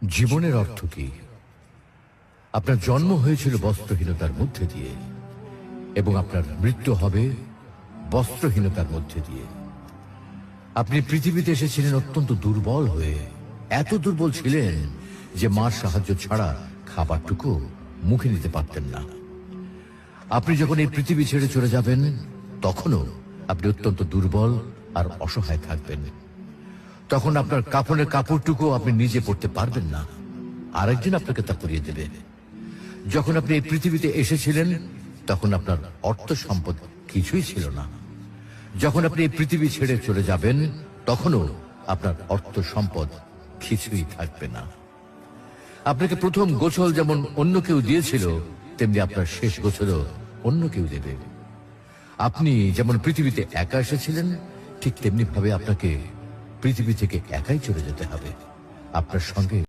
জীবনের অর্থ কি? আপনার জন্ম হয়েছিল বস্ত্রহীনতার মধ্যে দিয়ে এবং আপনার মৃত্যু হবে বস্ত্রহীনতার মধ্যে দিয়ে। আপনি পৃথিবীতে এসেছিলেন অত্যন্ত দুর্বল হয়ে, এত দুর্বল ছিলেন যে মার সাহায্য ছাড়া খাবারটুকু মুখে নিতে পারতেন না। আপনি যখন এই পৃথিবী ছেড়ে চলে যাবেন তখনও আপনি অত্যন্ত দুর্বল আর অসহায় থাকবেন। তখন আপনার কাফনের কাপড়টুকু আপনি নিজে পরতে পারবেন না, আরেকজন আপনাকে তা পরিয়ে দেবে। যখন আপনি এই পৃথিবীতে এসেছিলেন তখন আপনার অর্থ সম্পদ কিছুই ছিল না। যখন আপনি এই পৃথিবী ছেড়ে চলে যাবেন তখনও আপনার অর্থ সম্পদ কিছুই থাকবে না। আপনাকে প্রথম গোসল যেমন অন্য কেউ দিয়েছিল, তেমনি আপনার শেষ গোসলও অন্য কেউ দেবে। আপনি যেমন পৃথিবীতে একা এসেছিলেন, ঠিক তেমনি ভাবে আপনাকে পৃথিবী থেকে একাই চলে যেতে হবে। আপনার সঙ্গে